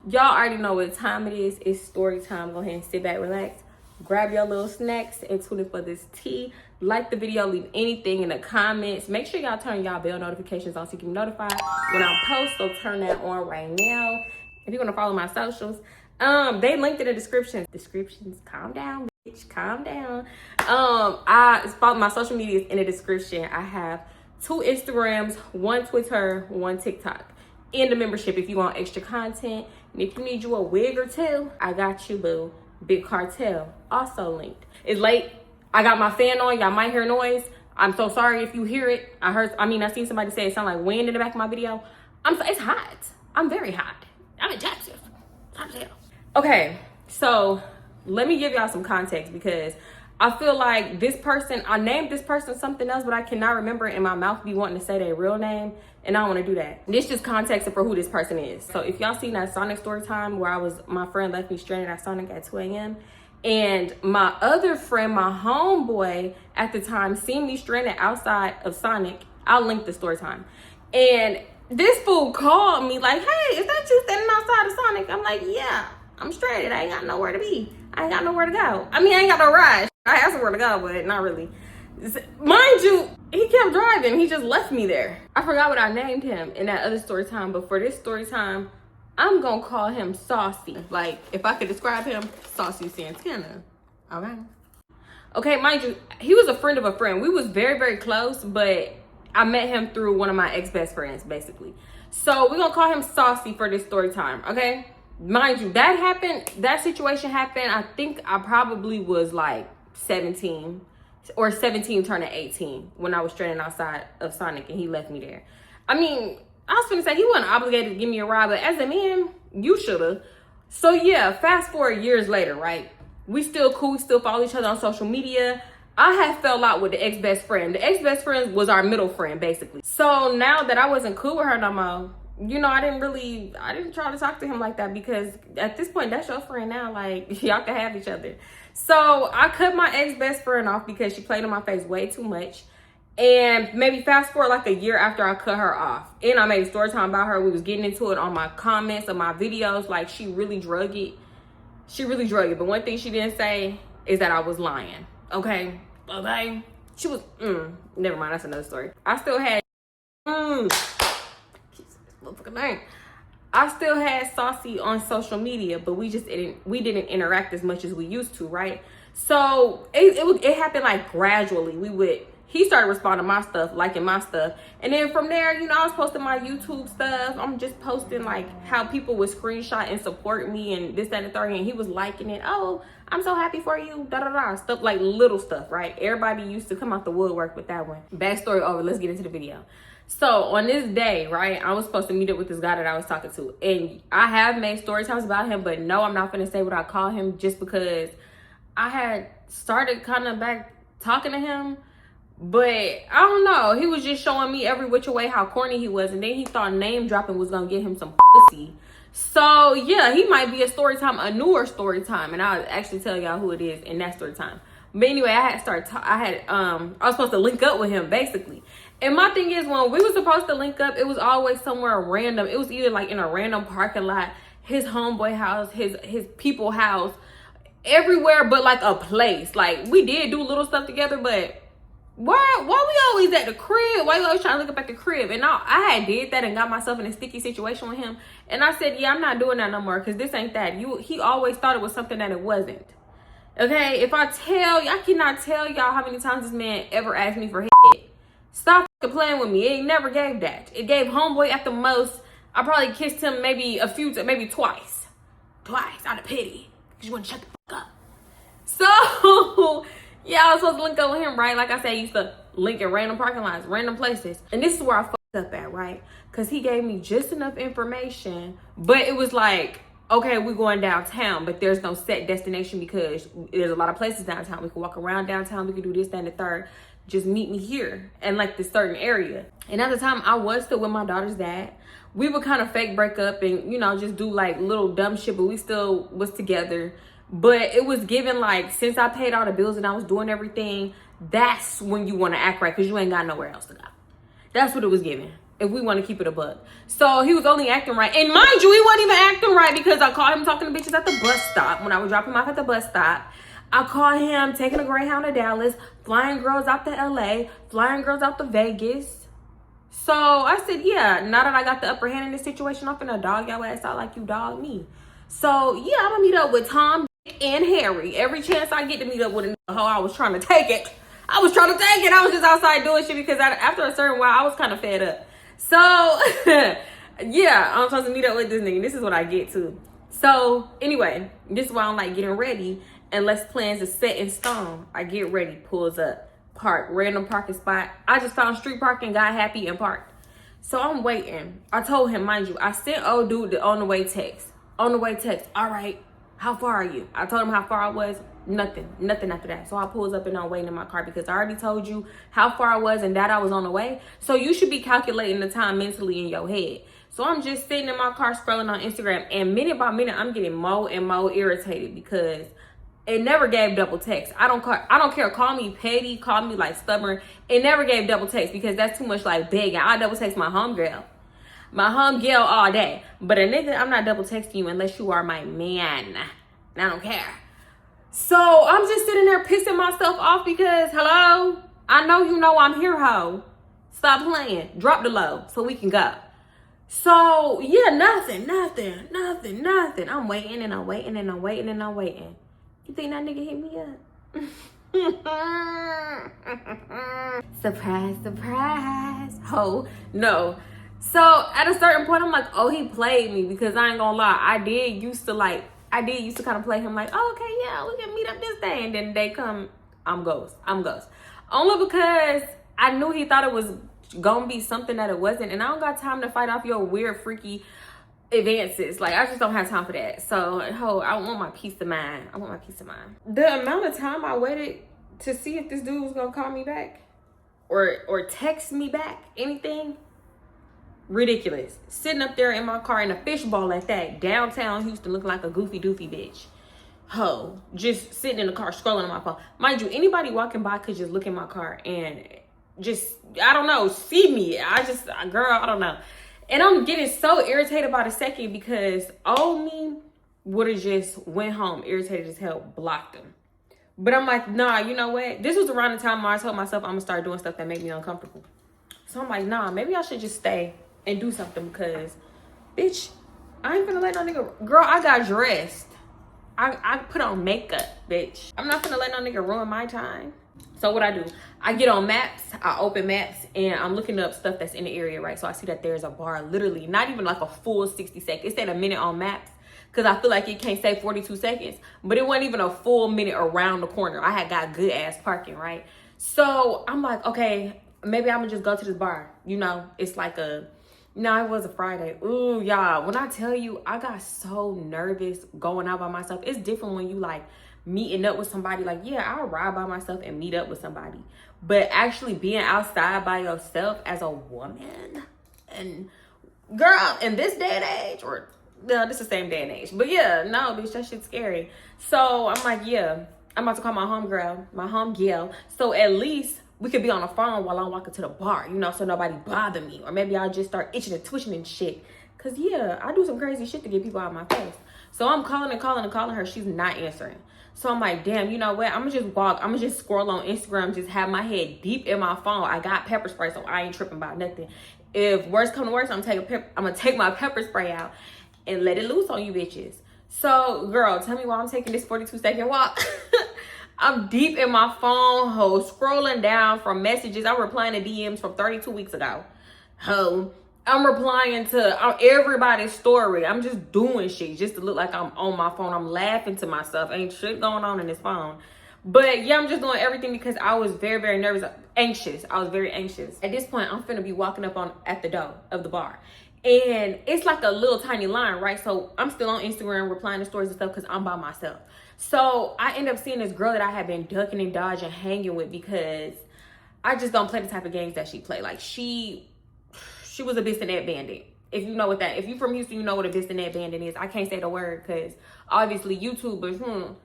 Y'all already know what time it is. It's story time. Go ahead and sit back, relax, grab your little snacks, and tune in for this tea. Like the video, leave anything in the comments. Make sure y'all turn y'all bell notifications on so you can be notified when I post. So turn that on right now. If you want to follow my socials, they linked in the description. Calm down, bitch, calm down. I follow my social medias in the description. I have 2 Instagrams, 1 Twitter, 1 TikTok. In the membership if you want extra content. And if you need you a wig or 2, I got you, boo. Big Cartel, also linked. It's late. I got my fan on. Y'all might hear noise. I'm so sorry if you hear it. I seen somebody say it sounded like wind in the back of my video. It's hot. I'm very hot. I'm in Texas. Okay, so let me give y'all some context because I feel like this person, I named this person something else, but I cannot remember it, and my mouth be wanting to say their real name, and I don't want to do that. This just context for who this person is. So if y'all seen that Sonic story time where my friend left me stranded at Sonic at 2 a.m. and my other friend, my homeboy at the time, seen me stranded outside of Sonic. I'll link the story time. And this fool called me like, hey, is that you standing outside of Sonic? I'm like, yeah, I'm stranded. I ain't got nowhere to be. I ain't got nowhere to go. I ain't got no ride. I have somewhere to go, but not really. Mind you, he kept driving. He just left me there. I forgot what I named him in that other story time, but for this story time, I'm gonna call him Saucy. Like, if I could describe him, Saucy Santana. Okay, mind you, he was a friend of a friend. We was very, very close, but I met him through one of my ex-best friends, basically. So we're gonna call him Saucy for this story time, okay? Mind you, that situation happened, I think I probably was like 17 or 17 turning 18 when I was stranded outside of Sonic and he left me there. I was gonna say he wasn't obligated to give me a ride, but as a man, you shoulda. So yeah, fast forward years later, right? We still cool, we still follow each other on social media. I had fell out with the ex-best friend. The ex-best friend was our middle friend, basically. So now that I wasn't cool with her no more, I didn't try to talk to him like that because at this point, that's your friend now. Like, y'all can have each other. So I cut my ex-best friend off because she played in my face way too much. And maybe fast forward like a year after I cut her off. And I made a story time about her. We was getting into it on my comments of my videos. Like, she really drug it. But one thing she didn't say is that I was lying. Okay? She was, never mind. That's another story. I still had, I still had Saucy on social media, but we didn't interact as much as we used to, right? So it happened like gradually. He started responding to my stuff, liking my stuff. And then from there, I was posting my YouTube stuff. I'm just posting like how people would screenshot and support me and this, that, and the third. And he was liking it. Oh, I'm so happy for you. Stuff like little stuff, right? Everybody used to come out the woodwork with that one. Backstory over. Let's get into the video. So on this day, right, I was supposed to meet up with this guy that I was talking to. And I have made story times about him, but no, I'm not going to say what I call him just because I had started kind of back talking to him. But I don't know. He was just showing me every which way how corny he was. And then he thought name dropping was going to get him some pussy. So yeah, he might be a newer story time. And I'll actually tell y'all who it is in that story time. But anyway, I was supposed to link up with him basically. And my thing is, when we were supposed to link up, it was always somewhere random. It was either like in a random parking lot, his homeboy house, his people house, everywhere but like a place. Like, we did do little stuff together, but why we always at the crib? Why you always trying to look up at the crib? And I had did that and got myself in a sticky situation with him. And I said, yeah, I'm not doing that no more because this ain't that. He always thought it was something that it wasn't. Okay, if I cannot tell y'all how many times this man ever asked me for head. Stop playing with me. It never gave that. It gave homeboy at the most. I probably kissed him maybe twice. Twice out of pity. Because you want to shut the fuck up. So yeah, I was supposed to link up with him, right? Like I said, I used to link in random parking lots, random places. And this is where I fucked up at, right? Because he gave me just enough information. But it was like, okay, we're going downtown, but there's no set destination because there's a lot of places downtown. We can walk around downtown. We can do this, that, and the third. Just meet me here and like this certain area. And at the time, I was still with my daughter's dad. We would kind of fake break up and, just do like little dumb shit, but we still was together. But it was given like, since I paid all the bills and I was doing everything, that's when you want to act right because you ain't got nowhere else to go. That's what it was given. if we want to keep it a buck. So he was only acting right. And mind you, he wasn't even acting right because I caught him talking to bitches at the bus stop when I was dropping him off at the bus stop. I caught him taking a Greyhound to Dallas, flying girls out to LA, flying girls out to Vegas. So I said, yeah, now that I got the upper hand in this situation, I'm finna dog your ass out like you dog me. So yeah, I'm gonna meet up with Tom, Dick, and Harry. Every chance I get to meet up with a hoe, I was trying to take it. I was just outside doing shit because after a certain while, I was kind of fed up. So yeah, I'm supposed to meet up with this nigga. This is what I get to. So anyway, this is why I'm like getting ready. Unless plans is set in stone, I get ready, pulls up, park, random parking spot. I just found street parking, got happy and parked. So I'm waiting. I told him, mind you, I sent old dude the on the way text. All right, how far are you? I told him how far I was. Nothing after that. So I pulls up and I'm waiting in my car because I already told you how far I was and that I was on the way. So you should be calculating the time mentally in your head. So I'm just sitting in my car scrolling on Instagram, and minute by minute I'm getting more and more irritated because it never gave double text. I don't care. Call me petty, call me like stubborn. It never gave double text because that's too much like begging. I double text my homegirl. My homegirl all day. But a nigga, I'm not double texting you unless you are my man. And I don't care. So I'm just sitting there pissing myself off because, hello, I know you know I'm here, ho. Stop playing. Drop the low so we can go. So yeah, nothing. I'm waiting and I'm waiting and I'm waiting and I'm waiting. You think that nigga hit me up? Surprise. Ho, no. So at a certain point, I'm like, oh, he played me because I ain't gonna lie. I did used to kind of play him like, oh, okay, yeah, we can meet up this day. And then they come, I'm ghost. Only because I knew he thought it was gonna be something that it wasn't. And I don't got time to fight off your weird, freaky advances. Like, I just don't have time for that. So, I want my peace of mind. The amount of time I waited to see if this dude was gonna call me back or text me back, anything, ridiculous. Sitting up there in my car in a fishbowl at that, downtown Houston, looking like a goofy doofy bitch. Just sitting in the car scrolling on my phone. Mind you, anybody walking by could just look in my car and just, I don't know, see me. I don't know. And I'm getting so irritated about a second because old me would have just went home, irritated as hell, blocked him. But I'm like, nah, you know what? This was around the time where I told myself I'm gonna start doing stuff that make me uncomfortable. So I'm like, nah, maybe I should just stay and do something because, bitch, I ain't gonna let no nigga, girl, I got dressed. I put on makeup, bitch. I'm not gonna let no nigga ruin my time. So what I do, I get on maps, I open maps, and I'm looking up stuff that's in the area, right? So I see that there's a bar, literally, not even like a full 60 seconds. It said a minute on maps, because I feel like it can't say 42 seconds, but it wasn't even a full minute around the corner. I had got good ass parking, right? So I'm like, okay, maybe I'm gonna just go to this bar. You know, it's like no, it was a Friday. Ooh, y'all, when I tell you, I got so nervous going out by myself. It's different when you like meeting up with somebody. Like, yeah, I'll ride by myself and meet up with somebody. But actually being outside by yourself as a woman, and girl, in this day and age, or no, this is the same day and age. But yeah, no, bitch, that shit's scary. So I'm like, yeah, I'm about to call my homegirl. So at least we could be on the phone while I'm walking to the bar, you know, so nobody bother me. Or maybe I'll just start itching and twitching and shit. Cause yeah, I do some crazy shit to get people out of my face. So I'm calling her. She's not answering. So I'm like, damn, you know what? I'm gonna just walk. I'm gonna just scroll on Instagram, just have my head deep in my phone. I got pepper spray, so I ain't tripping about nothing. If worst come to worst, I'm gonna take my pepper spray out and let it loose on you bitches. So girl, tell me why I'm taking this 42-second walk. I'm deep in my phone, scrolling down from messages. I'm replying to DMs from 32 weeks ago. I'm replying to everybody's story. I'm just doing shit just to look like I'm on my phone. I'm laughing to myself. Ain't shit going on in this phone. But yeah, I'm just doing everything because I was very, very nervous, anxious. I was very anxious. At this point, I'm finna be walking up at the door of the bar. And it's like a little tiny line, right? So I'm still on Instagram replying to stories and stuff because I'm by myself. So I end up seeing this girl that I had been ducking and dodging, hanging with because I just don't play the type of games that she play. Like she was a Bissonnet bandit. If you know what if you from Houston, you know what a Bissonnet bandit is. I can't say the word because obviously YouTubers,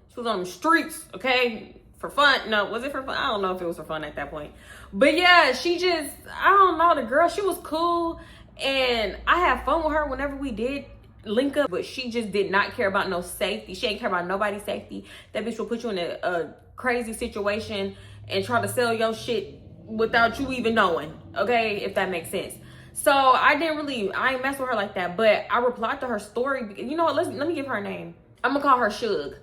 she was on the streets, okay? for fun. No, was it for fun? I don't know if it was for fun at that point. But yeah, she just, I don't know, the girl, she was cool. And I had fun with her whenever we did link up, but she just did not care about no safety. She ain't care about nobody's safety. That bitch will put you in a crazy situation and try to sell your shit without you even knowing, okay, if that makes sense. So I ain't mess with her like that. But I replied to her story because, you know what, let me give her a name. I'm gonna call her Suge.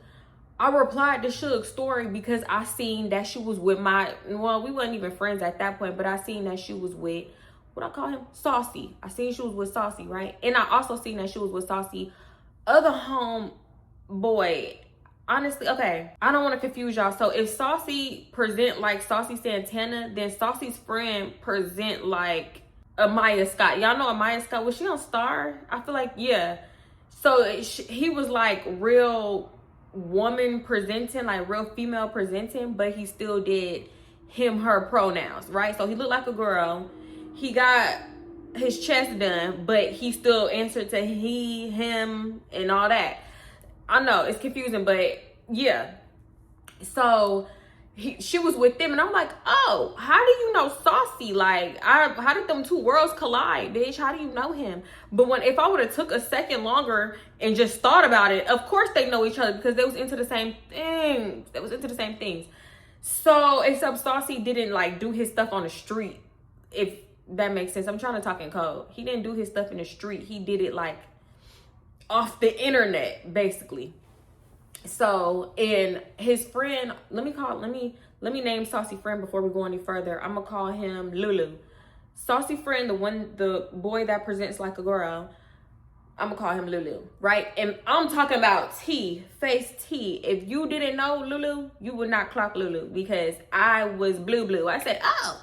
I replied to Suge's story because I seen that she was with we wasn't even friends at that point, but I seen that she was with, what I call him? Saucy. I seen she was with Saucy, right? And I also seen that she was with Saucy other homeboy. Honestly, okay, I don't want to confuse y'all. So if Saucy present like Saucy Santana, then Saucy's friend present like Amaya Scott. Y'all know Amaya Scott? Was she on Star? I feel like, yeah. So he was like real woman presenting, like real female presenting, but he still did him, her pronouns, right? So he looked like a girl. He got his chest done, but he still answered to he, him, and all that. I know it's confusing, but yeah. So she was with them, and I'm like, oh, how do you know Saucy? Like, how did them two worlds collide, bitch? How do you know him? But if I would have took a second longer and just thought about it, of course they know each other because they was into the same things. They was into the same things. So except Saucy didn't like do his stuff on the street, if that makes sense. I'm trying to talk in code. He didn't do his stuff in the street. He did it like off the internet, basically. So, and his friend, let me name Saucy friend before we go any further. I'm gonna call him Lulu. Saucy friend, the boy that presents like a girl, I'm gonna call him Lulu, right? And I'm talking about T, face T. If you didn't know Lulu, you would not clock Lulu because I was blue. I said, oh,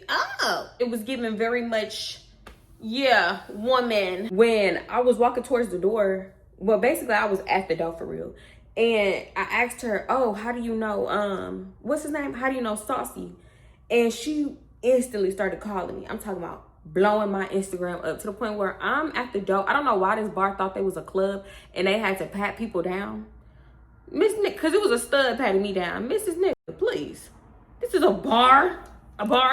oh. It was given very much, yeah, woman. When I was walking towards the door, well, basically I was at the door for real. And I asked her, oh, how do you know, what's his name? How do you know Saucy? And she instantly started calling me. I'm talking about blowing my Instagram up to the point where I'm at the door. I don't know why this bar thought they was a club and they had to pat people down. Miss Nick, because it was a stud patting me down. Mrs. Nick, please. This is a bar.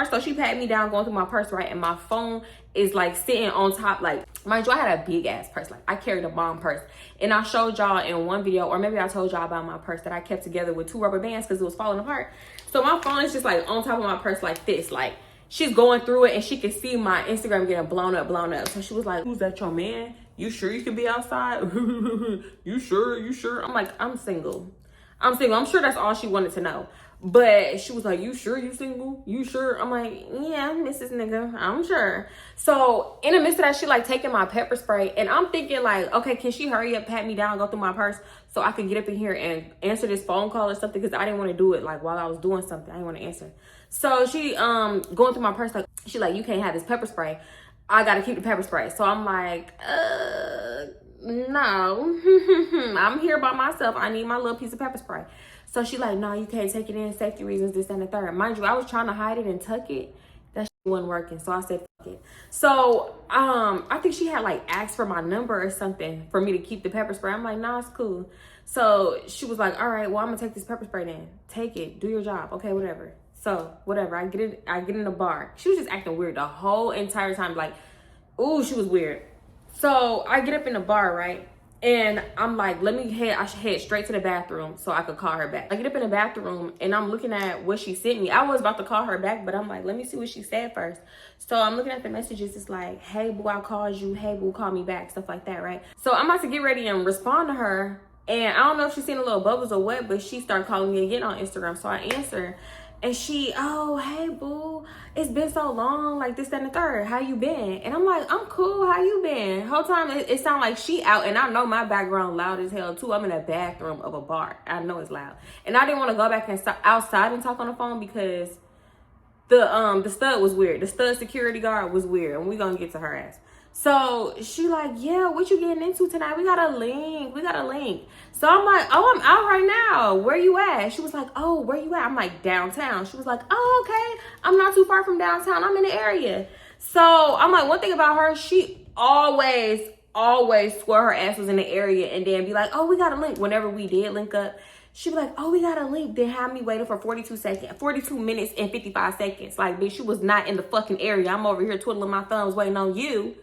So she patted me down going through my purse, right? And my phone is like sitting on top. Like, mind you, I had a big ass purse. Like, I carried a bomb purse. And I showed y'all in one video, or maybe I told y'all about my purse that I kept together with 2 rubber bands because it was falling apart. So my phone is just like on top of my purse like this. Like, she's going through it and she could see my Instagram getting blown up. So she was like, who's that, your man? You sure you can be outside? You sure? I'm like, I'm single. I'm sure that's all she wanted to know. But she was like, you sure you single? You sure? I'm like, yeah, Mrs. Nigga, I'm sure. So in the midst of that, she like taking my pepper spray. And I'm thinking like, okay, can she hurry up, pat me down, go through my purse so I could get up in here and answer this phone call or something? Because I didn't want to do it like while I was doing something. I didn't want to answer. So she going through my purse, like, she like, you can't have this pepper spray. I got to keep the pepper spray. So I'm like, no, I'm here by myself. I need my little piece of pepper spray. So she like, no, you can't take it in, safety reasons, this and the third. Mind you, I was trying to hide it and tuck it. That shit wasn't working. So I said, fuck it. So I think she had like asked for my number or something for me to keep the pepper spray. I'm like, nah, it's cool. So she was like, all right, well, I'm gonna take this pepper spray then. Take it, do your job. Okay, whatever. So whatever, I get in the bar. She was just acting weird the whole entire time. Like, ooh, she was weird. So I get up in the bar, right? And I'm like, I should head straight to the bathroom so I could call her back. I get up in the bathroom and I'm looking at what she sent me. I was about to call her back, but I'm like, let me see what she said first. So I'm looking at the messages. It's like, hey, boo, I called you. Hey, boo, call me back. Stuff like that, right? So I'm about to get ready and respond to her. And I don't know if she's seen a little bubbles or what, but she started calling me again on Instagram. So I answer. And she, oh, hey, boo, it's been so long, like this, that, and the third. How you been? And I'm like, I'm cool. How you been? Whole time it sounded like she out. And I know my background loud as hell, too. I'm in a bathroom of a bar. I know it's loud. And I didn't want to go back and outside and talk on the phone because the stud was weird. The stud security guard was weird. And we're going to get to her ass. So she like, yeah, what you getting into tonight? We got a link. So I'm like, oh, I'm out right now. Where you at? She was like, oh, where you at? I'm like, downtown. She was like, oh, okay. I'm not too far from downtown. I'm in the area. So I'm like, one thing about her, she always swore her ass was in the area and then be like, oh, we got a link. Whenever we did link up, She'd be like, oh, we got a link. Then have me waiting for 42 minutes and 55 seconds. Like, bitch, you was not in the fucking area. I'm over here twiddling my thumbs waiting on you.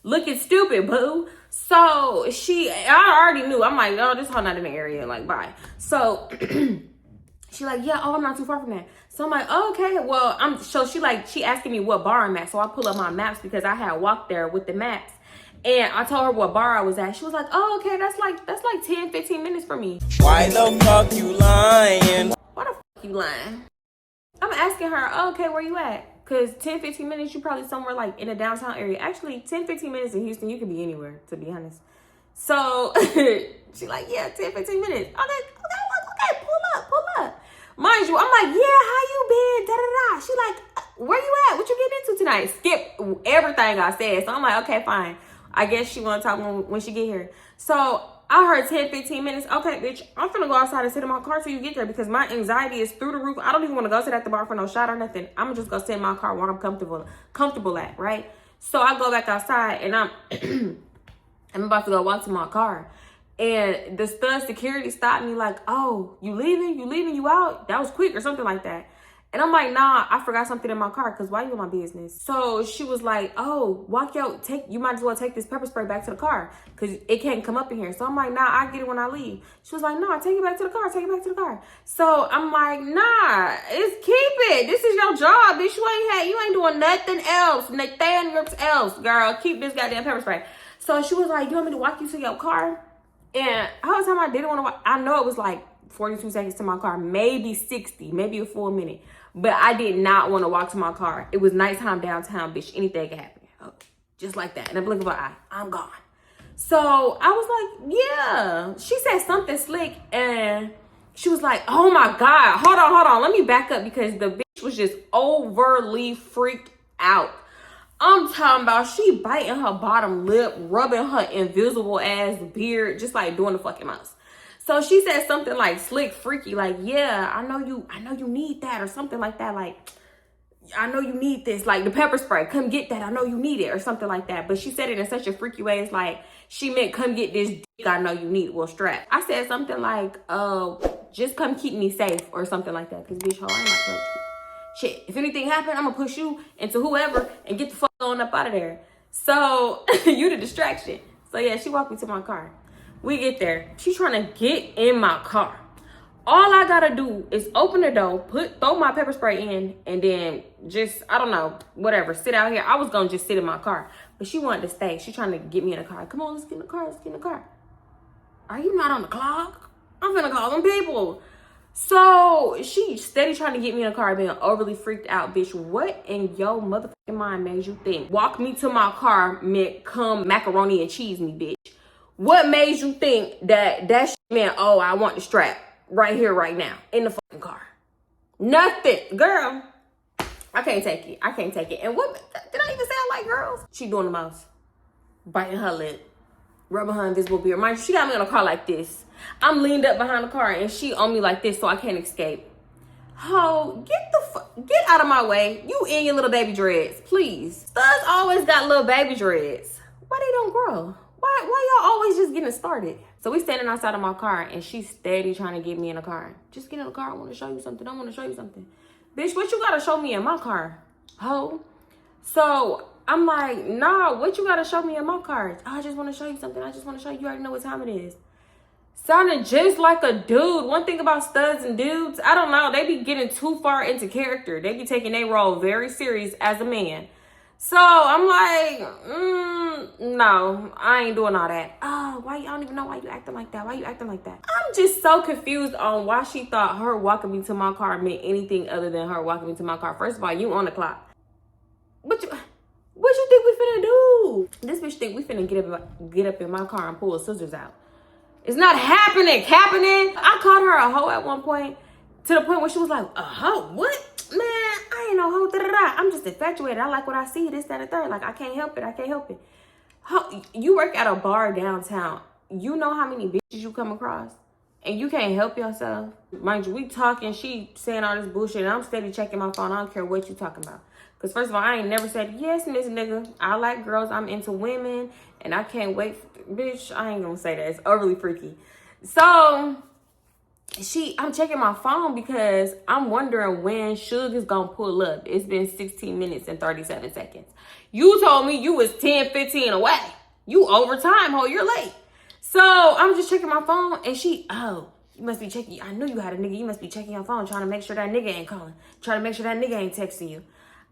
Looking stupid, boo. So I already knew. I'm like, oh, this hoe not in the area. Like, bye. So she like, yeah, oh, I'm not too far from that. So I'm like, oh, okay, well, so she asking me what bar I'm at. So I pull up my maps because I had walked there with the maps. And I told her what bar I was at. She was like, oh, okay, that's like 10, 15 minutes for me. Why the fuck you lying? Why the fuck you lying? I'm asking her, oh, okay, where you at? Because 10, 15 minutes, you probably somewhere like in the downtown area. Actually, 10, 15 minutes in Houston, you could be anywhere, to be honest. So she like, yeah, 10, 15 minutes. Okay, pull up. Mind you, I'm like, yeah, how you been? Da-da-da. She like, where you at? What you getting into tonight? Skip everything I said. So I'm like, okay, fine. I guess she want to talk when she get here. So I heard 10, 15 minutes. Okay, bitch, I'm finna go outside and sit in my car till you get there because my anxiety is through the roof. I don't even want to go sit at the bar for no shot or nothing. I'm just gonna sit in my car where I'm comfortable at, right? So I go back outside and I'm about to go walk to my car. And the stud security stopped me like, oh, you leaving? You out? That was quick or something like that. And I'm like, nah, I forgot something in my car because why you in my business? So she was like, oh, you might as well take this pepper spray back to the car because it can't come up in here. So I'm like, nah, I get it when I leave. She was like, nah, take it back to the car. So I'm like, nah, keep it. This is your job, bitch. You ain't doing nothing else. Nathaniel else, girl. Keep this goddamn pepper spray. So she was like, you want me to walk you to your car? And the whole time I didn't want to walk. I know it was like 42 seconds to my car, maybe 60, maybe a full minute. But I did not want to walk to my car. It was nighttime downtown, bitch. Anything could happen. Okay. Just like that. In a blink of an eye, I'm gone. So I was like, yeah. She said something slick and she was like, oh my God. Hold on. Let me back up because the bitch was just overly freaked out. I'm talking about she biting her bottom lip, rubbing her invisible ass beard, just like doing the fucking mouse. So she said something like slick, freaky, like, yeah, I know you need that or something like that. Like, I know you need this, like the pepper spray, come get that. I know you need it or something like that. But she said it in such a freaky way. It's like, she meant come get this dick I know you need. Well, strap. I said something like, just come keep me safe or something like that. Cause bitch, I ain't like that. Shit, if anything happened, I'm gonna push you into whoever and get the fuck on up out of there. So you the distraction. So yeah, she walked me to my car. We get there. She's trying to get in my car. All I gotta do is open the door, throw my pepper spray in, and then just, I don't know, whatever, sit out here. I was gonna just sit in my car, but she wanted to stay. She's trying to get me in the car. Come on, let's get in the car. Are you not on the clock? I'm finna call them people. So she steady trying to get me in a car, being overly freaked out. Bitch, what in your motherfucking mind made you think walk me to my car meant come macaroni and cheese me, bitch? What made you think that shit meant, oh, I want the strap right here, right now, in the fucking car? Nothing. Girl, I can't take it. And what, did I even sound like girls? She doing the most. Biting her lip. Rubbing her invisible beard. Mind you, she got me in a car like this. I'm leaned up behind the car and she on me like this so I can't escape. Ho, get out of my way. You and your little baby dreads, please. Studs always got little baby dreads. Why they don't grow? Why y'all always just getting started? So we standing outside of my car and she's steady trying to get me in the car. Just get in the car. I want to show you something. Bitch, what you got to show me in my car? Ho. So I'm like, nah, what you got to show me in my car? Oh, I just want to show you something. You already know what time it is. Sounded just like a dude. One thing about studs and dudes, I don't know. They be getting too far into character. They be taking their role very serious as a man. So I'm like, no, I ain't doing all that. Oh, I don't even know why you acting like that. I'm just so confused on why she thought her walking me to my car meant anything other than her walking me to my car. First of all, you on the clock. What you think we finna do? This bitch think we finna get up in my car and pull the scissors out. It's not happening. I called her a hoe at one point to the point where she was like, a hoe? What? Man, I ain't no hoe. I'm just infatuated. I like what I see. This, that, and third. Like, I can't help it. You work at a bar downtown. You know how many bitches you come across? And you can't help yourself. Mind you, we talking. She saying all this bullshit. And I'm steady checking my phone. I don't care what you talking about. Because first of all, I ain't never said, yes, Miss Nigga. I like girls. I'm into women. And I can't wait. Bitch, I ain't going to say that. It's overly freaky. So I'm checking my phone because I'm wondering when Suge is gonna pull up. It's been 16 minutes and 37 seconds. You told me you was 10, 15 away. You overtime, ho, you're late. So I'm just checking my phone and you must be checking. I knew you had a nigga. You must be checking your phone, trying to make sure that nigga ain't calling. Trying to make sure that nigga ain't texting you.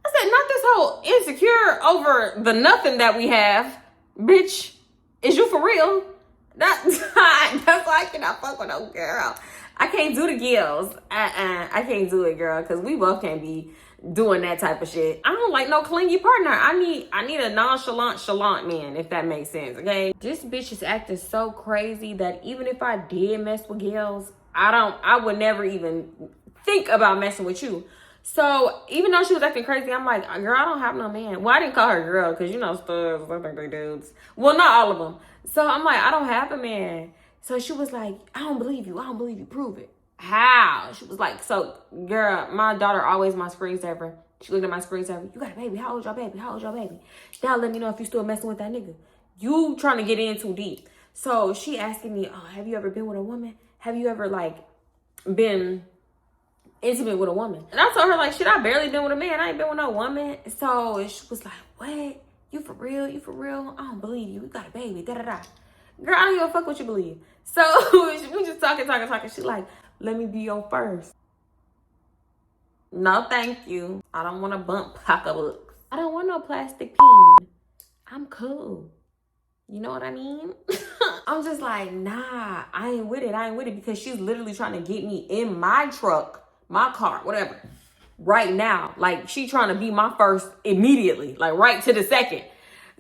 I said, not this whole insecure over the nothing that we have. Bitch, is you for real? That's why I cannot fuck with no girl. I can't do the gills. I can't do it, girl, because we both can't be doing that type of shit. I don't like no clingy partner. I need a nonchalant man, if that makes sense, okay? This bitch is acting so crazy that even if I did mess with gills, I would never even think about messing with you. So even though she was acting crazy, I'm like, girl, I don't have no man. Well, I didn't call her girl because, you know, studs, I think they dudes. Well, not all of them. So I'm like, I don't have a man. So she was like, I don't believe you. I don't believe you. Prove it. How? She was like, so, girl, my daughter always my screensaver. She looked at my screensaver. You got a baby. How old your baby? How old your baby? Now let me know if you still messing with that nigga. You trying to get in too deep. So she asking me, oh, have you ever been with a woman? Have you ever, like, been intimate with a woman? And I told her, like, shit, I barely been with a man. I ain't been with no woman. So she was like, what? You for real? You for real? I don't believe you. You got a baby. Da-da-da. Girl, I don't give a fuck what you believe. So we just talking. She like, let me be your first. No, thank you. I don't want to bump pocketbooks. I don't want no plastic peen. I'm cool. You know what I mean? I'm just like, nah, I ain't with it because she's literally trying to get me in my truck, my car, whatever, right now. Like, she trying to be my first immediately, like right to the second.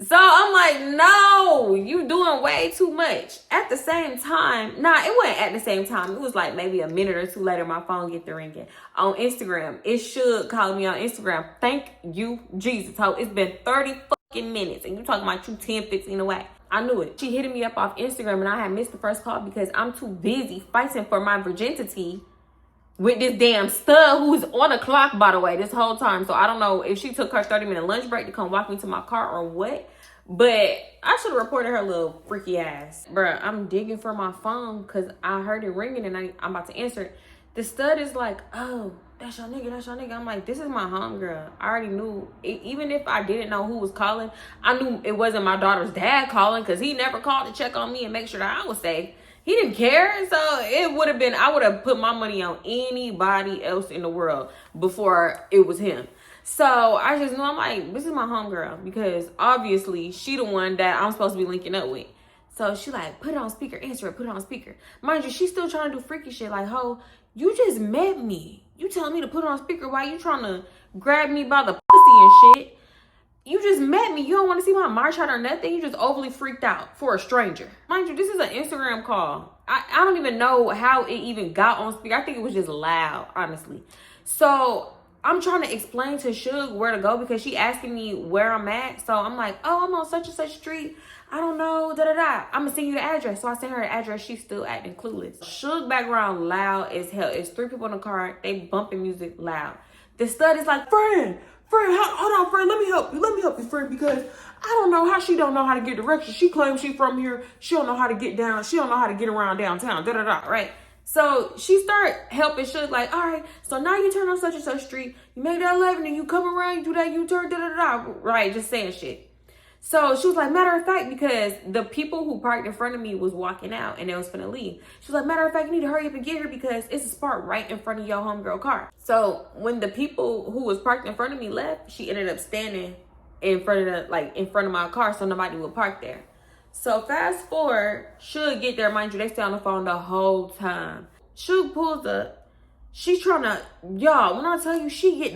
So I'm like, no, you doing way too much. At the same time, it wasn't at the same time. It was like maybe a minute or two later, my phone get the ringing. On Instagram, it should call me on Instagram. Thank you, Jesus. So it's been 30 fucking minutes and you talking about you 10, 15 away. I knew it. She hitting me up off Instagram and I had missed the first call because I'm too busy fighting for my virginity with this damn stud who's on the clock, by the way, this whole time. So I don't know if she took her 30-minute lunch break to come walk me to my car or what. But I should have reported her little freaky ass. Bruh, I'm digging for my phone because I heard it ringing and I'm about to answer it. The stud is like, oh, that's your nigga. I'm like, this is my homegirl. I already knew. Even if I didn't know who was calling, I knew it wasn't my daughter's dad calling because he never called to check on me and make sure that I was safe. He didn't care. So it would have been, I would have put my money on anybody else in the world before it was him. So I just knew, I'm like, this is my homegirl because obviously she the one that I'm supposed to be linking up with. So she like, put it on speaker, answer it, put it on speaker. Mind you, she's still trying to do freaky shit like, ho, you just met me. You telling me to put it on speaker while you trying to grab me by the pussy and shit. You just met me. You don't want to see my march out or nothing. You just overly freaked out for a stranger. Mind you, this is an Instagram call. I don't even know how it even got on speaker. I think it was just loud, honestly. So I'm trying to explain to Suge where to go because she asking me where I'm at. So I'm like, oh, I'm on such and such street. I don't know, da-da-da. I'm going to send you the address. So I sent her the address. She's still acting clueless. Suge background loud as hell. It's 3 people in the car. They bumping music loud. The stud is like, friend, hold on, friend. Let me help you, friend, because I don't know how she don't know how to get directions. She claims she from here. She don't know how to get down. She don't know how to get around downtown, da-da-da, right? So she start helping Suge like, all right, so now you turn on such and such street. You make that 11 and you come around, you do that U-turn, da-da-da, right? Just saying shit. So she was like, matter of fact, because the people who parked in front of me was walking out and they was finna leave. She was like, matter of fact, you need to hurry up and get here because it's a spot right in front of your homegirl car. So when the people who was parked in front of me left, she ended up standing in front of my car so nobody would park there. So fast forward, Suge get there, mind you, they stay on the phone the whole time. Suge pulls up. She's trying to, y'all, when I tell you, she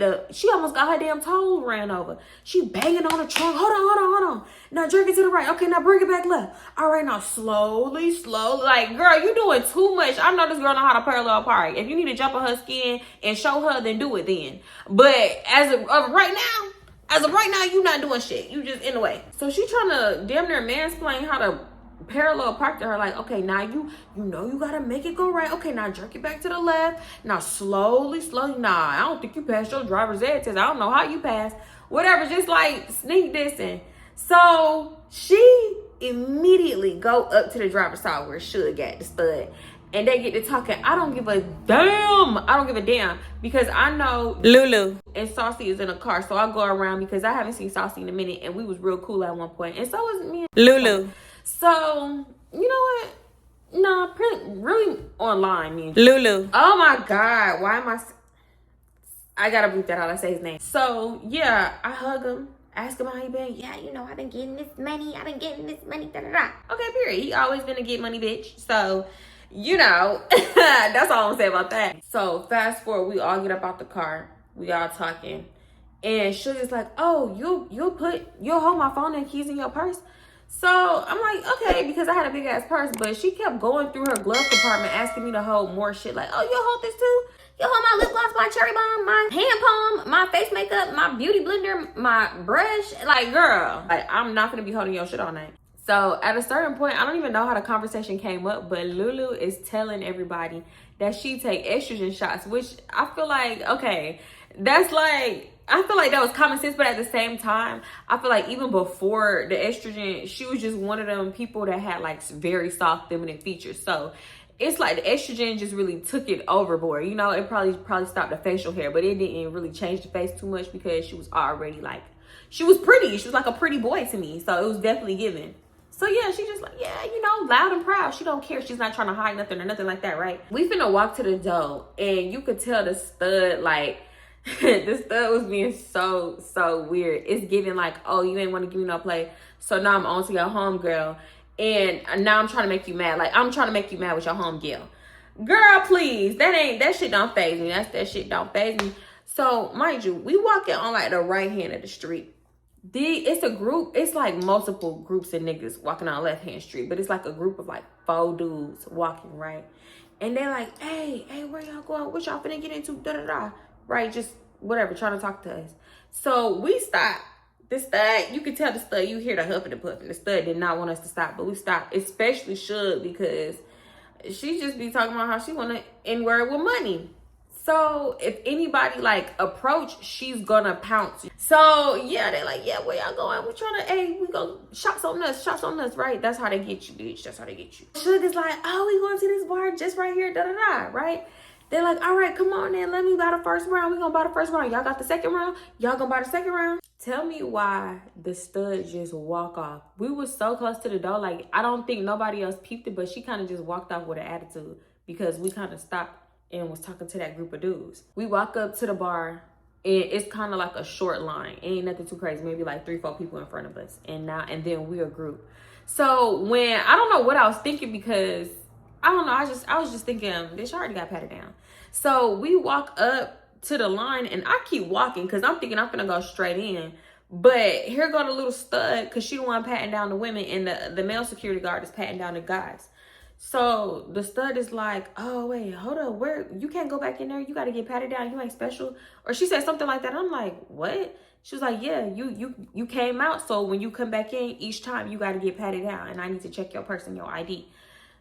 almost got her damn toes ran over. She banging on the trunk. Hold on. Now jerk it to the right. Okay, now bring it back left. All right, now slowly. Like, girl, you doing too much. I know this girl know how to parallel park. If you need to jump on her skin and show her, then do it then. But as of right now, you not doing shit. You just in the way. So she trying to damn near mansplain how to parallel park to her, like, okay, now you know you gotta make it go right. Okay, now jerk it back to the left. Now slowly. Nah, I don't think you passed your driver's ed test. I don't know how you passed. Whatever, just like sneak dissing. So she immediately go up to the driver's side where Suge got the stud. and they get to talking, I don't give a damn because I know Lulu and Saucy is in a car, so I go around because I haven't seen Saucy in a minute, and we was real cool at one point, and so was me and Lulu. So you know what? No, really online, me and Lulu. Oh my God, why am I gotta bleep that out. I say his name. So yeah, I hug him. Ask him how he been. Yeah, you know, I've been getting this money. Da, da, da. Okay, period. He always been a get money bitch. So, you know, that's all I'm gonna say about that. So fast forward, we all get up out the car. We all talking. And Sugar's like, oh, you'll hold my phone and keys in your purse? So I'm like, okay, because I had a big ass purse, but she kept going through her glove compartment asking me to hold more shit. Like, oh, you'll hold this too? You'll hold my lip gloss, my cherry bomb, my hand palm, my face makeup, my beauty blender, my brush. Like, girl, like, I'm not gonna be holding your shit all night. So at a certain point, I don't even know how the conversation came up, but Lulu is telling everybody that she take estrogen shots, which I feel like, okay, that's like, I feel like that was common sense, but at the same time, I feel like even before the estrogen, she was just one of them people that had like very soft feminine features. So it's like the estrogen just really took it overboard. You know, it probably stopped the facial hair, but it didn't really change the face too much because she was already like, she was pretty. She was like a pretty boy to me. So it was definitely given. So yeah, she just like, yeah, you know, loud and proud. She don't care. She's not trying to hide nothing or nothing like that, right? We finna walk to the door, and you could tell the stud, like, the stud was being so weird. It's giving like, oh, you ain't want to give me no play, so now I'm on to your home girl, and now I'm trying to make you mad. Like, I'm trying to make you mad with your home girl. Girl, please, that shit don't faze me. That shit don't faze me. So mind you, we walking on like the right hand of the street. It's a group. It's like multiple groups of niggas walking on left hand street, but it's like a group of like 4 dudes walking, right? And they're like, hey, where y'all going? What y'all finna get into? Da da da. Right, just whatever, trying to talk to us. So we stopped. The stud, you can tell the stud, you hear the huffing and puffing. The stud did not want us to stop, but we stopped. Especially Shug, because she just be talking about how she want to N-word with money. So if anybody like approach, she's gonna pounce. So yeah, they're like, yeah, where y'all going? We trying to, hey, we go shots on us, right? That's how they get you, bitch. That's how they get you. Shug is like, oh, we going to this bar just right here, da da da, right? They're like, all right, come on then. Let me buy the first round. We gonna buy the first round. Y'all got the second round? Y'all gonna buy the second round? Tell me why the stud just walk off. We was so close to the door. Like, I don't think nobody else peeped it, but she kind of just walked off with an attitude because we kind of stopped and was talking to that group of dudes. We walk up to the bar, and it's kind of like a short line. It ain't nothing too crazy. Maybe like 3-4 people in front of us. And then we're a group. So when, I don't know what I was thinking because I don't know. I was just thinking, bitch, I already got patted down. So we walk up to the line, and I keep walking because I'm thinking I'm gonna go straight in. But here go the little stud, because she the one patting down the women, and the male security guard is patting down the guys. So the stud is like, oh wait, hold up, where you can't go back in there? You got to get patted down. You ain't special, or she said something like that. I'm like, what? She was like, yeah, you came out, so when you come back in, each time you got to get patted down, and I need to check your purse and your ID.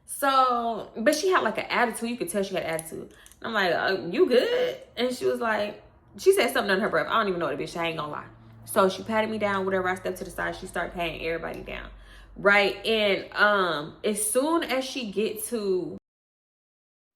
So, but she had like an attitude. You could tell she had an attitude. I'm like, you good? And she was like, she said something under her breath. I don't even know the bitch. I ain't gonna lie. So she patted me down. Whatever. I stepped to the side. She started patting everybody down. Right. And as soon as she get to,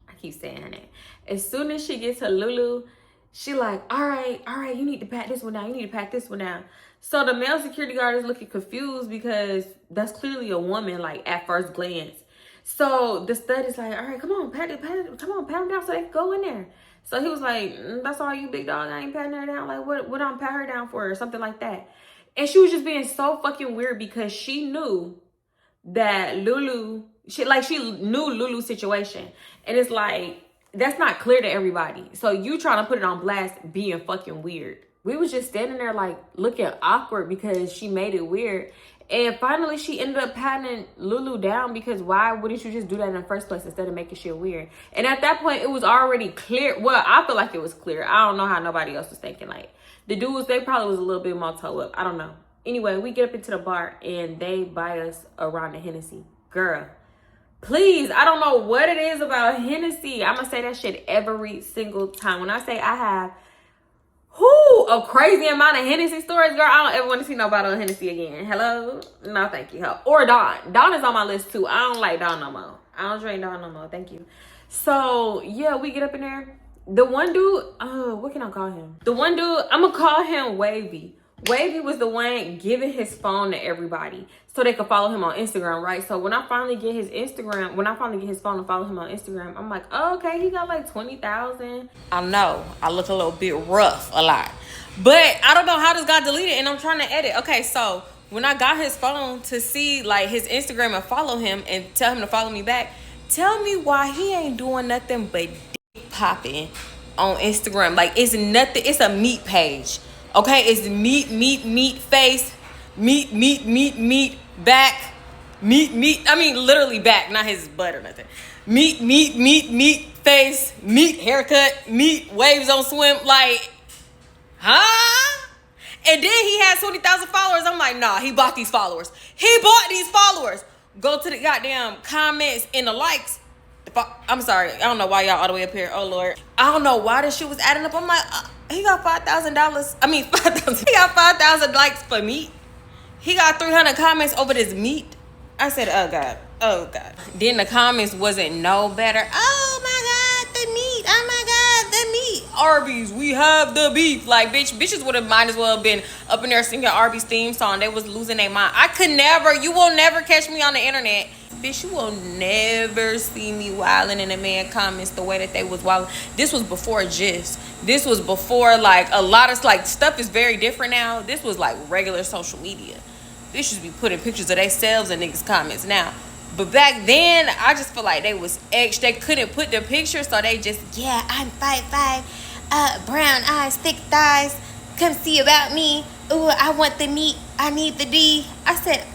I keep saying her name. As soon as she gets to Lulu, she like, all right, you need to pat this one down. You need to pat this one down. So the male security guard is looking confused because that's clearly a woman, like at first glance. So the stud is like, all right, come on, pat it, come on, pat him down so they can go in there. So he was like, that's all you, big dog. I ain't patting her down. Like, what I'm pat her down for, or something like that. And she was just being so fucking weird because she knew that Lulu, she knew Lulu's situation. And it's like, that's not clear to everybody. So you trying to put it on blast being fucking weird. We was just standing there like looking awkward because she made it weird. And finally, she ended up patting Lulu down because why wouldn't you just do that in the first place instead of making shit weird? And at that point, it was already clear. Well, I feel like it was clear. I don't know how nobody else was thinking. Like, the dudes, they probably was a little bit more toe up. I don't know. Anyway, we get up into the bar, and they buy us a round of Hennessy. Girl, please, I don't know what it is about Hennessy. I'm going to say that shit every single time. When I say I have a crazy amount of Hennessy stories, girl, I don't ever want to see no bottle of Hennessy again. Hello? No, thank you. Or Dawn. Dawn is on my list, too. I don't like Dawn no more. I don't drink down no more. Thank you. So yeah, we get up in there. The one dude, what can I call him? The one dude, I'm gonna call him Wavy. Wavy was the one giving his phone to everybody so they could follow him on Instagram, right? So when I finally get his Instagram, when I finally get his phone and follow him on Instagram, I'm like, oh, okay, he got like 20,000. I know I look a little bit rough a lot, but I don't know how this got deleted and I'm trying to edit. Okay, so when I got his phone to see like his Instagram and follow him and tell him to follow me back, tell me why he ain't doing nothing but dick popping on Instagram. Like it's nothing, it's a meat page. Okay, it's meat face, meat, back, meat. I mean, literally back, not his butt or nothing. Meat face, meat haircut, meat waves on swim. Like, huh? And then he has 20,000 followers. I'm like, nah, he bought these followers. He bought these followers. Go to the goddamn comments and the likes. I'm sorry, I don't know why y'all all the way up here. Oh Lord, I don't know why this shit was adding up. I'm like, he got $5,000. I mean, 5,000. He got 5,000 likes for meat. He got 300 comments over this meat. I said, oh God. Then the comments wasn't no better. Oh my God, the meat. Oh my God, the meat. Arby's, we have the beef. Like, bitches would have might as well been up in there singing Arby's theme song. They was losing their mind. You will never catch me on the internet. Bitch, you will never see me wilding in the man comments the way that they was wilding. This was before gist. This was before like a lot of like stuff is very different now. This was like regular social media. Bitches be putting pictures of themselves in niggas' comments now. But back then, I just feel like they was extra. They couldn't put their picture, so they just, yeah, I'm 5'5", brown eyes, thick thighs. Come see about me. Ooh, I want the meat. I need the D. I said,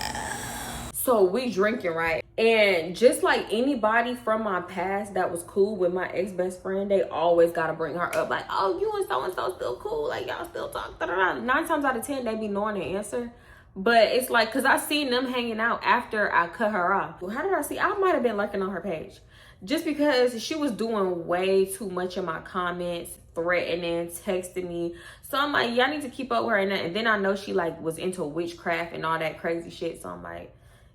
So we drinking, right? And just like anybody from my past that was cool with my ex-best friend, they always got to bring her up. Like, oh, you and so-and-so still cool. Like, y'all still talk. 9 times out of 10, they be knowing the answer. But it's like, because I seen them hanging out after I cut her off. Well, how did I see? I might have been lurking on her page. Just because she was doing way too much in my comments, threatening, texting me. So I'm like, y'all need to keep up with her. And then I know she like was into witchcraft and all that crazy shit. So I'm like,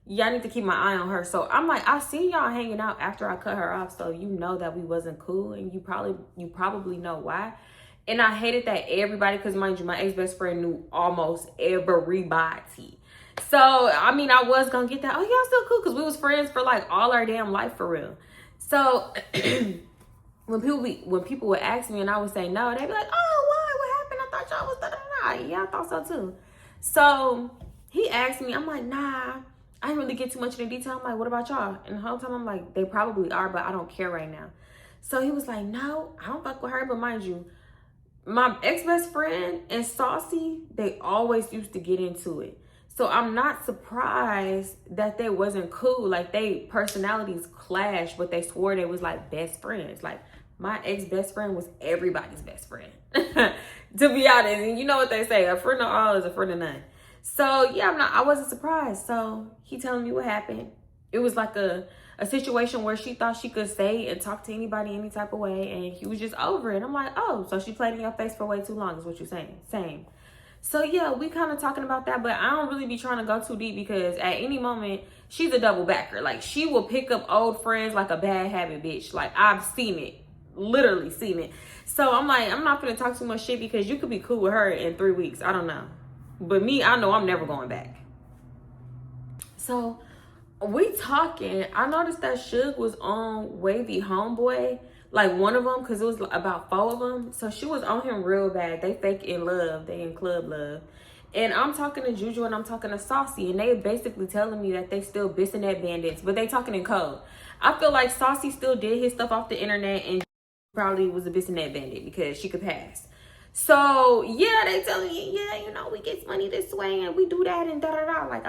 y'all need to keep my eye on her. So I'm like, I seen y'all hanging out after I cut her off. So you know that we wasn't cool. And you probably know why. And I hated that everybody, because mind you, my ex-best friend knew almost everybody. So, I mean, I was going to get that. Oh, y'all still cool? Because we was friends for like all our damn life for real. So, when people would ask me and I would say no, they'd be like, oh, why? What happened? I thought y'all was da-da-da. Yeah, I thought so too. So, he asked me, I'm like, nah, I didn't really get too much in the detail. I'm like, what about y'all? And the whole time I'm like, they probably are, but I don't care right now. So, he was like, no, I don't fuck with her. But mind you, my ex-best friend and Saucy, they always used to get into it. So I'm not surprised that they wasn't cool. Like, they personalities clashed, but they swore they was like best friends. Like, my ex-best friend was everybody's best friend. To be honest, and you know what they say, a friend of all is a friend of none. So yeah, I wasn't surprised. So he telling me what happened. It was like a situation where she thought she could say and talk to anybody any type of way, and he was just over it. I'm like, oh, so she played in your face for way too long is what you're saying. Same. So yeah, we kind of talking about that, but I don't really be trying to go too deep, because at any moment, she's a double backer. Like, she will pick up old friends like a bad habit, bitch. Like, I've seen it. Literally seen it. So I'm like, I'm not gonna talk too much shit, because you could be cool with her in 3 weeks. I don't know. But me, I know I'm never going back. So we talking. I noticed that Suge was on Wavy Homeboy, like one of them, because it was about 4 of them. So she was on him real bad. They fake in love. They in club love. And I'm talking to Juju and I'm talking to Saucy, and they basically telling me that they still Bissonnet bandits, but they talking in code. I feel like Saucy still did his stuff off the internet, and probably was a Bissonnet bandit because she could pass. So yeah, they telling you, yeah, you know, we get money this way and we do that and da-da-da. Like,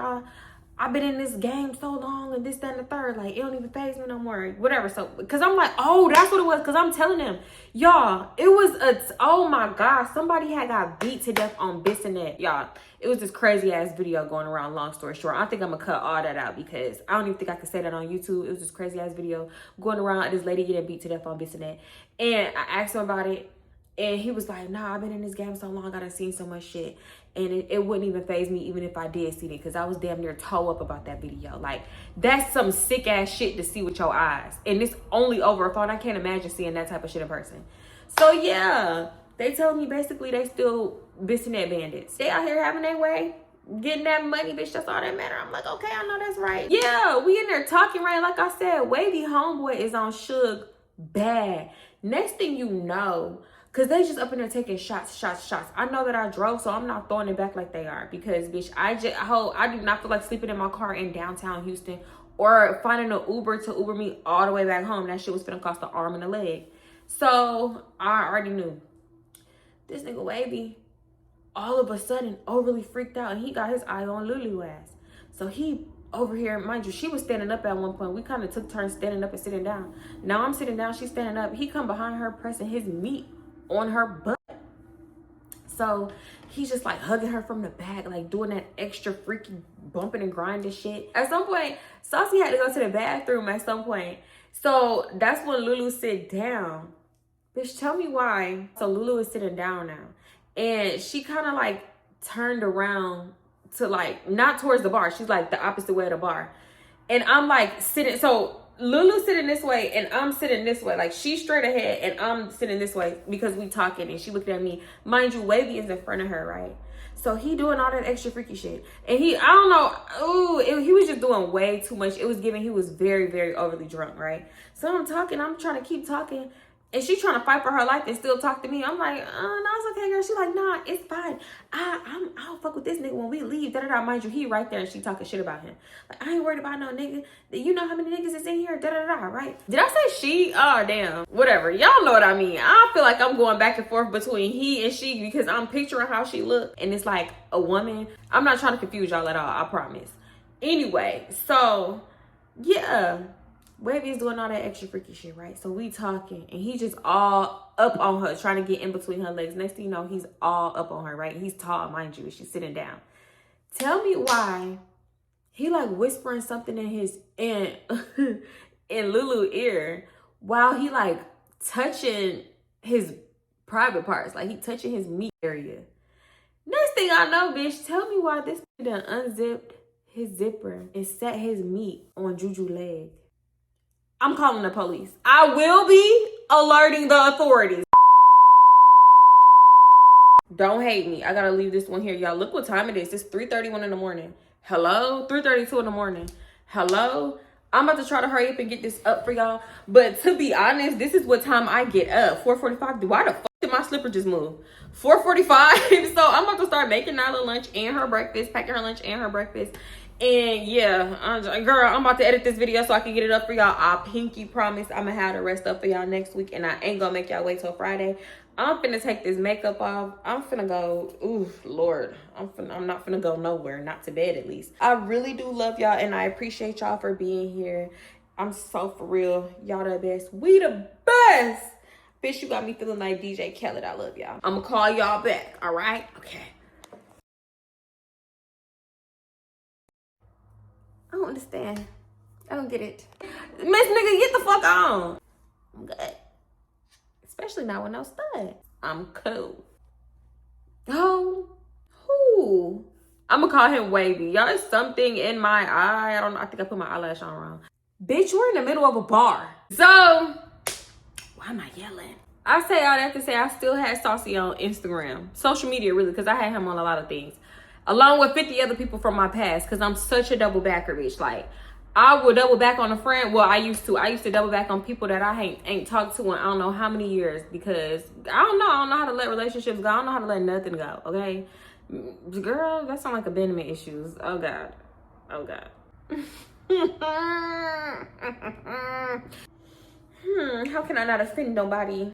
I've been in this game so long and this, that, and the third. Like, it don't even faze me no more. Whatever. So, because I'm like, oh, that's what it was. Because I'm telling them, y'all, it was oh my gosh. Somebody had got beat to death on Bissonnet. Y'all, it was this crazy ass video going around, long story short. I think I'm going to cut all that out, because I don't even think I could say that on YouTube. It was this crazy ass video going around, this lady getting beat to death on Bissonnet. And I asked him about it. And he was like, nah, I've been in this game so long, I done seen so much shit. And it wouldn't even faze me even if I did see it, because I was damn near toe up about that video. Like, that's some sick ass shit to see with your eyes. And it's only over a phone. I can't imagine seeing that type of shit in person. So yeah, they told me basically they still Bissonnette bandits. They out here having their way, getting that money, bitch. That's all that matter. I'm like, okay, I know that's right. Yeah, we in there talking, right? Like I said, Wavy homeboy is on Suge bad. Next thing you know, because they just up in there taking shots. I know that I drove, so I'm not throwing it back like they are. Because, bitch, I do not feel like sleeping in my car in downtown Houston or finding an Uber to Uber me all the way back home. That shit was finna cost an arm and a leg. So, I already knew. This nigga Wavy, all of a sudden, overly freaked out. And he got his eye on Lulu ass. So, he over here, mind you, she was standing up at one point. We kind of took turns standing up and sitting down. Now, I'm sitting down, she's standing up. He come behind her, pressing his meat on her butt. So he's just like hugging her from the back, like doing that extra freaky bumping and grinding shit. At some point, Saucy had to go to the bathroom at some point. So that's when Lulu sit down. Bitch, tell me why. So Lulu is sitting down now. And she kind of like turned around to like, not towards the bar. She's like the opposite way of the bar. And I'm like sitting, so Lulu sitting this way and I'm sitting this way. Like, she's straight ahead and I'm sitting this way because we talking and she looked at me. Mind you, Wavy is in front of her, right? So he doing all that extra freaky shit. And he, I don't know, he was just doing way too much. It was giving, he was very, very overly drunk, right? So I'm talking, I'm trying to keep talking. And she's trying to fight for her life and still talk to me. I'm like, no, it's okay, girl. She's like, nah, it's fine. I'll fuck with this nigga when we leave. Da-da-da. Mind you, he right there and she talking shit about him. Like, I ain't worried about no nigga. You know how many niggas is in here? Da-da-da, right? Did I say she? Oh, damn. Whatever. Y'all know what I mean. I feel like I'm going back and forth between he and she because I'm picturing how she look. And it's like a woman. I'm not trying to confuse y'all at all. I promise. Anyway, so, yeah. Wavy is doing all that extra freaky shit, right? So we talking and he just all up on her, trying to get in between her legs. Next thing you know, he's all up on her, right? He's tall, mind you, and she's sitting down. Tell me why he like whispering something in his in Lulu's ear while he like touching his private parts, like he touching his meat area. Next thing I know, bitch, tell me why this done unzipped his zipper and set his meat on Juju leg. I'm calling the police. I will be alerting the authorities. Don't hate me. I gotta leave this one here. Y'all, look what time it is. It's 3:31 in the morning. Hello? 3:32 in the morning. Hello? I'm about to try to hurry up and get this up for y'all. But to be honest, this is what time I get up. 4:45. Why the fuck did my slipper just move? 4:45. So I'm about to start making Nyla lunch and her breakfast, packing her lunch and her breakfast. And yeah, girl, I'm about to edit this video so I can get it up for y'all. I pinky promise I'm gonna have the rest up for y'all next week, and I ain't gonna make y'all wait till Friday. I'm finna take this makeup off. I'm finna go, ooh, Lord. I'm not finna go nowhere, not to bed at least. I really do love y'all, and I appreciate y'all for being here. I'm so for real. Y'all the best. We the best. Bitch, you got me feeling like DJ Khaled. I love y'all. I'm gonna call y'all back, all right? Okay. I don't understand. I don't get it. Miss nigga, get the fuck on. I'm good. Especially not with no stud. I'm cool. Oh, who? I'm gonna call him Wavy. Y'all, it's something in my eye. I think I put my eyelash on wrong. Bitch, we're in the middle of a bar. So, why am I yelling? I say all that to say I still had Saucy on Instagram. Social media, really, because I had him on a lot of things. Along with 50 other people from my past, because I'm such a double backer, bitch. Like, I would double back on a friend. Well, I used to double back on people that I ain't talked to in I don't know how many years, because I don't know how to let relationships go. I don't know how to let nothing go, okay? Girl, that sounds like abandonment issues. Oh, God. Oh, God. How can I not offend nobody?